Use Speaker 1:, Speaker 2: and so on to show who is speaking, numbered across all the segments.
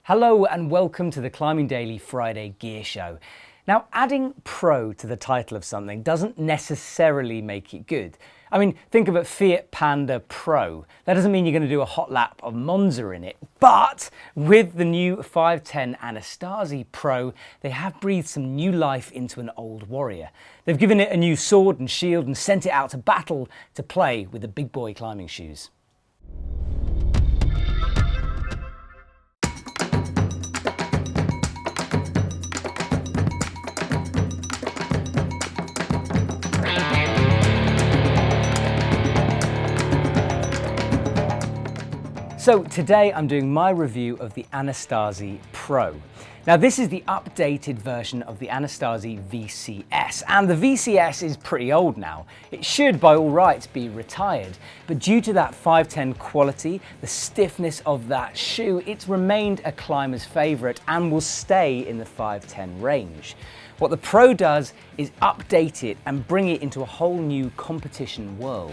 Speaker 1: Hello and welcome to the Climbing Daily Friday Gear Show. Now, adding Pro to the title of something doesn't necessarily make it good. I mean, think of a Fiat Panda Pro. That doesn't mean you're going to do a hot lap of Monza in it, but with the new 510 Anasazi Pro, they have breathed some new life into an old warrior. They've given it a new sword and shield and sent it out to battle to play with the big boy climbing shoes. So today I'm doing my review of the Anasazi Pro. Now this is the updated version of the Anasazi VCS, and the VCS is pretty old now. It should by all rights be retired, but due to that 510 quality, the stiffness of that shoe, it's remained a climber's favourite and will stay in the 510 range. What the Pro does is update it and bring it into a whole new competition world.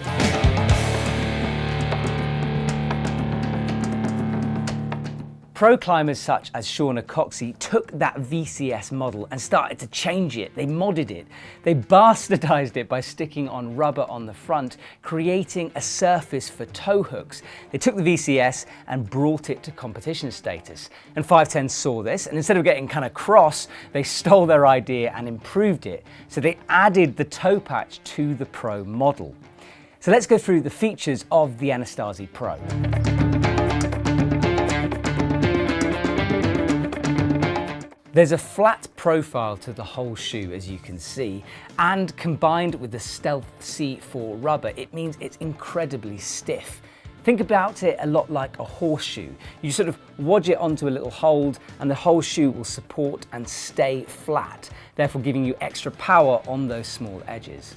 Speaker 1: Pro climbers such as Shauna Coxey took that VCS model and started to change it. They modded it. They bastardized it by sticking on rubber on the front, creating a surface for toe hooks. They took the VCS and brought it to competition status. And 510 saw this, and instead of getting kind of cross, they stole their idea and improved it. So they added the toe patch to the Pro model. So let's go through the features of the Anasazi Pro. There's a flat profile to the whole shoe, as you can see, and combined with the Stealth C4 rubber, it means it's incredibly stiff. Think about it a lot like a horseshoe. You sort of wodge it onto a little hold and the whole shoe will support and stay flat, therefore giving you extra power on those small edges.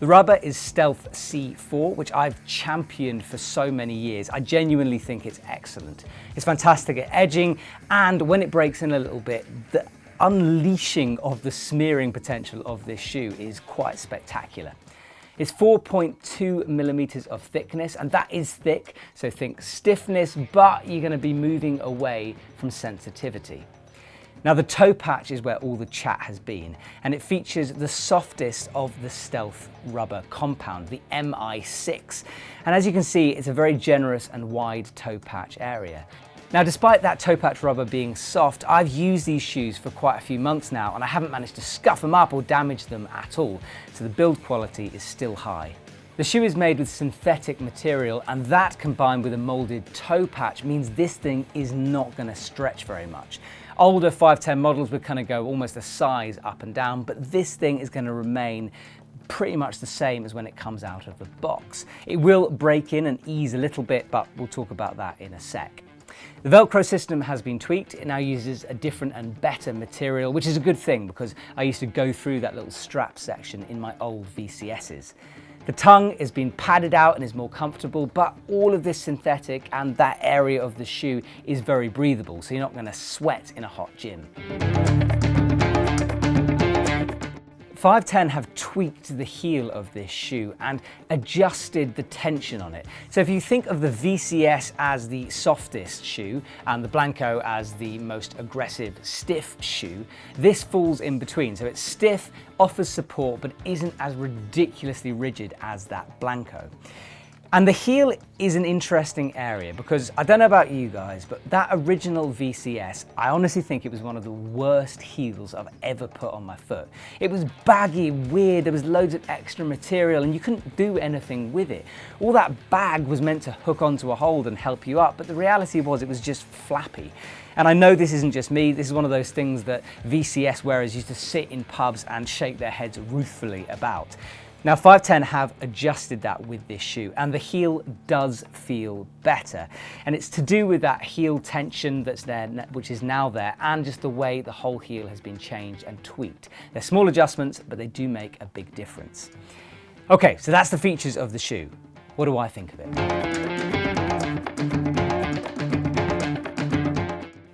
Speaker 1: The rubber is Stealth C4, which I've championed for so many years. I genuinely think it's excellent. It's fantastic at edging, and when it breaks in a little bit, the unleashing of the smearing potential of this shoe is quite spectacular. It's 4.2 millimeters of thickness, and that is thick, so think stiffness, but you're going to be moving away from sensitivity. Now the toe patch is where all the chat has been, and it features the softest of the Stealth rubber compound, the MI6. And as you can see, it's a very generous and wide toe patch area. Now despite that toe patch rubber being soft, I've used these shoes for quite a few months now and I haven't managed to scuff them up or damage them at all, so the build quality is still high. The shoe is made with synthetic material, and that combined with a molded toe patch means this thing is not going to stretch very much. Older 510 models would kind of go almost a size up and down, but this thing is going to remain pretty much the same as when it comes out of the box. It will break in and ease a little bit, but we'll talk about that in a sec. The Velcro system has been tweaked. It now uses a different and better material, which is a good thing because I used to go through that little strap section in my old VCSs. The tongue has been padded out and is more comfortable, but all of this synthetic and that area of the shoe is very breathable, so you're not going to sweat in a hot gym. 510 have tweaked the heel of this shoe and adjusted the tension on it. So if you think of the VCS as the softest shoe and the Blanco as the most aggressive, stiff shoe, this falls in between. So it's stiff, offers support, but isn't as ridiculously rigid as that Blanco. And the heel is an interesting area because I don't know about you guys, but that original VCS, I honestly think it was one of the worst heels I've ever put on my foot. It was baggy, weird, there was loads of extra material and you couldn't do anything with it. All that bag was meant to hook onto a hold and help you up, but the reality was it was just flappy. And I know this isn't just me, this is one of those things that VCS wearers used to sit in pubs and shake their heads ruefully about. Now 510 have adjusted that with this shoe and the heel does feel better. And it's to do with that heel tension that's there, which is now there, and just the way the whole heel has been changed and tweaked. They're small adjustments, but they do make a big difference. Okay, so that's the features of the shoe. What do I think of it?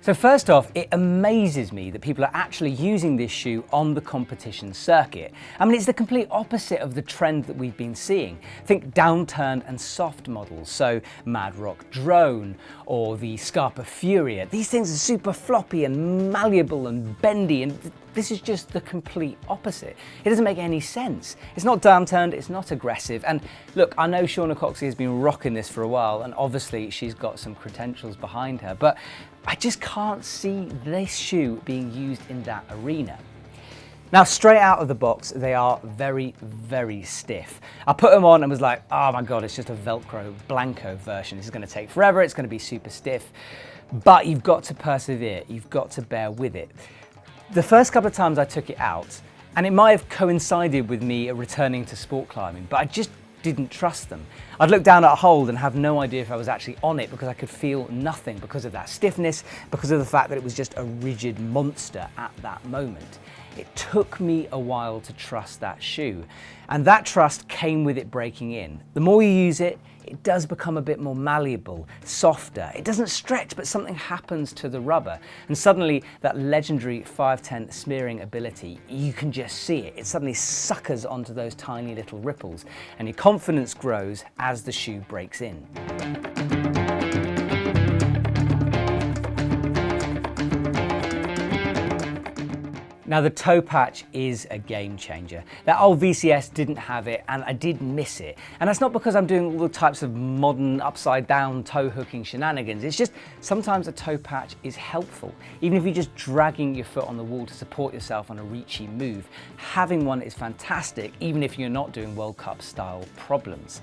Speaker 1: So first off, it amazes me that people are actually using this shoe on the competition circuit. I mean, it's the complete opposite of the trend that we've been seeing. Think downturned and soft models, so Mad Rock Drone or the Scarpa Furia. These things are super floppy and malleable and bendy, and this is just the complete opposite. It doesn't make any sense. It's not downturned, it's not aggressive. And look, I know Shauna Coxey has been rocking this for a while, and obviously she's got some credentials behind her, but I just can't see this shoe being used in that arena. Now, straight out of the box, they are very, very stiff. I put them on and was like, oh my God, it's just a Velcro Blanco version. This is gonna take forever, it's gonna be super stiff, but you've got to persevere, you've got to bear with it. The first couple of times I took it out, and it might have coincided with me returning to sport climbing, but I just didn't trust them. I'd look down at a hold and have no idea if I was actually on it because I could feel nothing because of that stiffness, because of the fact that it was just a rigid monster at that moment. It took me a while to trust that shoe, and that trust came with it breaking in. The more you use it, it does become a bit more malleable, softer. It doesn't stretch, but something happens to the rubber. And suddenly that legendary 510 smearing ability, you can just see it. It suddenly suckers onto those tiny little ripples, and your confidence grows as the shoe breaks in. Now, the toe patch is a game changer. That old VCS didn't have it, and I did miss it. And that's not because I'm doing all the types of modern upside down toe hooking shenanigans. It's just sometimes a toe patch is helpful. Even if you're just dragging your foot on the wall to support yourself on a reachy move, having one is fantastic, even if you're not doing World Cup style problems.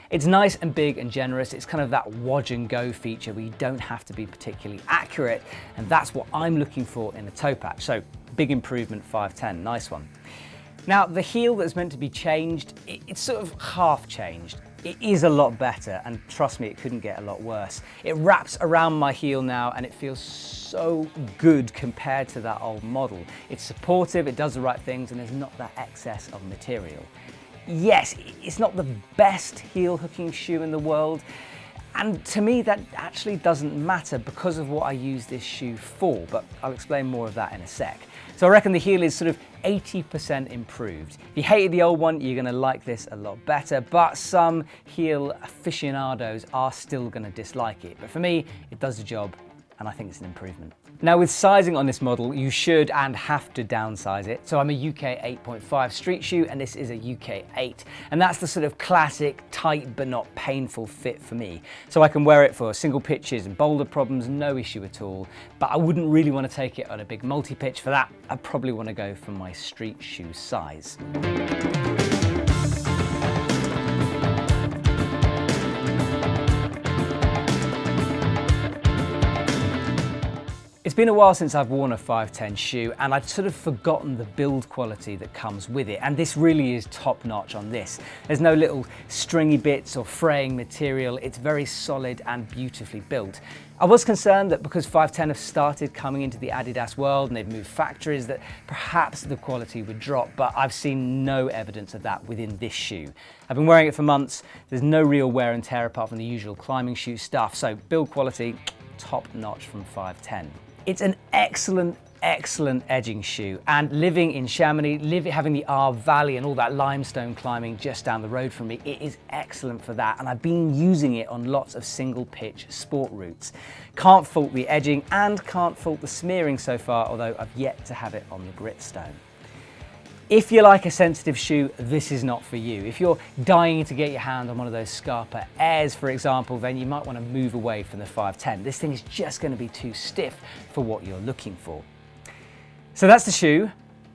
Speaker 1: It's nice and big and generous. It's kind of that watch and go feature where you don't have to be particularly accurate, and that's what I'm looking for in a toe patch. So big improvement, 510, nice one. Now, the heel that's meant to be changed, it's sort of half changed. It is a lot better, and trust me, it couldn't get a lot worse. It wraps around my heel now, and it feels so good compared to that old model. It's supportive, it does the right things, and there's not that excess of material. Yes, it's not the best heel hooking shoe in the world, and to me that actually doesn't matter because of what I use this shoe for, but I'll explain more of that in a sec. So I reckon the heel is sort of 80% improved. If you hated the old one, you're gonna like this a lot better, but some heel aficionados are still gonna dislike it. But for me, it does the job, and I think it's an improvement. Now, with sizing on this model, you should and have to downsize it. So I'm a UK 8.5 street shoe, and this is a UK 8. And that's the sort of classic tight but not painful fit for me. So I can wear it for single pitches and boulder problems, no issue at all. But I wouldn't really want to take it on a big multi-pitch. For that, I'd probably want to go for my street shoe size. It's been a while since I've worn a 510 shoe, and I'd sort of forgotten the build quality that comes with it, and this really is top notch on this. There's no little stringy bits or fraying material. It's very solid and beautifully built. I was concerned that because 510 have started coming into the Adidas world and they've moved factories, that perhaps the quality would drop, but I've seen no evidence of that within this shoe. I've been wearing it for months. There's no real wear and tear apart from the usual climbing shoe stuff, so build quality, top notch from 510. It's an excellent edging shoe, and living in Chamonix, having the Arve Valley and all that limestone climbing just down the road from me, it is excellent for that, and I've been using it on lots of single pitch sport routes. Can't fault the edging and can't fault the smearing so far, although I've yet to have it on the gritstone. If you like a sensitive shoe, this is not for you. If you're dying to get your hand on one of those Scarpa Airs, for example, then you might want to move away from the 510. This thing is just going to be too stiff for what you're looking for. So that's the shoe.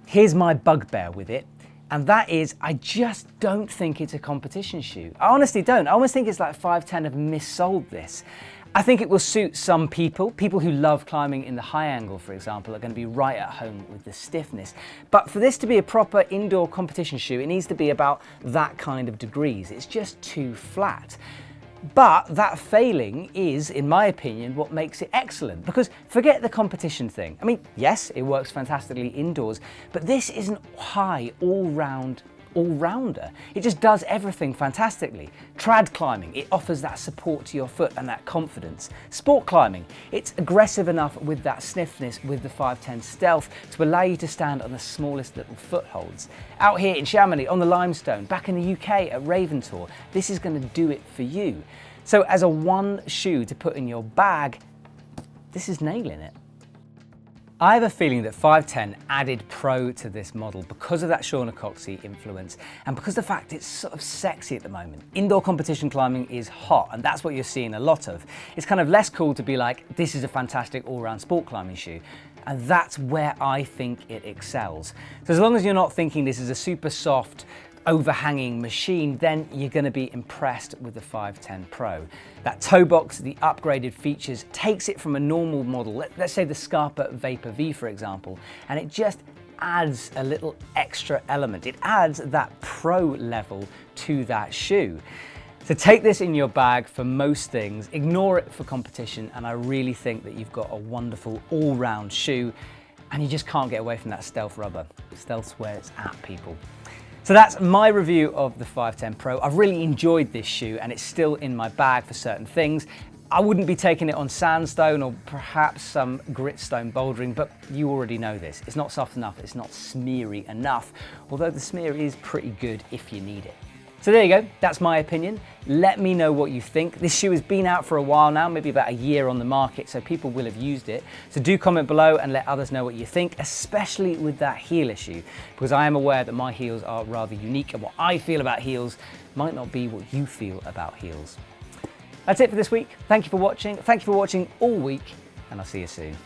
Speaker 1: Here's my bugbear with it, and that is I just don't think it's a competition shoe. I honestly don't. I almost think it's like 510 have missold this. I think it will suit some people. People who love climbing in the high angle, for example, are going to be right at home with the stiffness. But for this to be a proper indoor competition shoe, it needs to be about that kind of degrees. It's just too flat. But that failing is, in my opinion, what makes it excellent. Because forget the competition thing. I mean, yes, it works fantastically indoors, but this is an high, all-round all-rounder. It just does everything fantastically. Trad climbing, it offers that support to your foot and that confidence. Sport climbing, it's aggressive enough with that stiffness with the 510 Stealth to allow you to stand on the smallest little footholds. Out here in Chamonix, on the limestone, back in the UK at Raven Tour, this is going to do it for you. So as a one shoe to put in your bag, this is nailing it. I have a feeling that 510 added Pro to this model because of that Shauna Coxey influence and because of the fact it's sort of sexy at the moment. Indoor competition climbing is hot, and that's what you're seeing a lot of. It's kind of less cool to be like, this is a fantastic all-round sport climbing shoe. And that's where I think it excels. So as long as you're not thinking this is a super soft, overhanging machine, then you're going to be impressed with the 510 Pro. That toe box, the upgraded features, takes it from a normal model, let's say the Scarpa Vapor V for example, and it just adds a little extra element. It adds that pro level to that shoe. So take this in your bag for most things, ignore it for competition, and I really think that you've got a wonderful all-round shoe, and you just can't get away from that stealth rubber. Stealth's where it's at, people. So that's my review of the 510 Pro. I've really enjoyed this shoe and it's still in my bag for certain things. I wouldn't be taking it on sandstone or perhaps some gritstone bouldering, but you already know this. It's not soft enough, it's not smeary enough, although the smear is pretty good if you need it. So there you go, that's my opinion. Let me know what you think. This shoe has been out for a while now, maybe about a year on the market, so people will have used it. So do comment below and let others know what you think, especially with that heel issue, because I am aware that my heels are rather unique and what I feel about heels might not be what you feel about heels. That's it for this week. Thank you for watching. Thank you for watching all week, and I'll see you soon.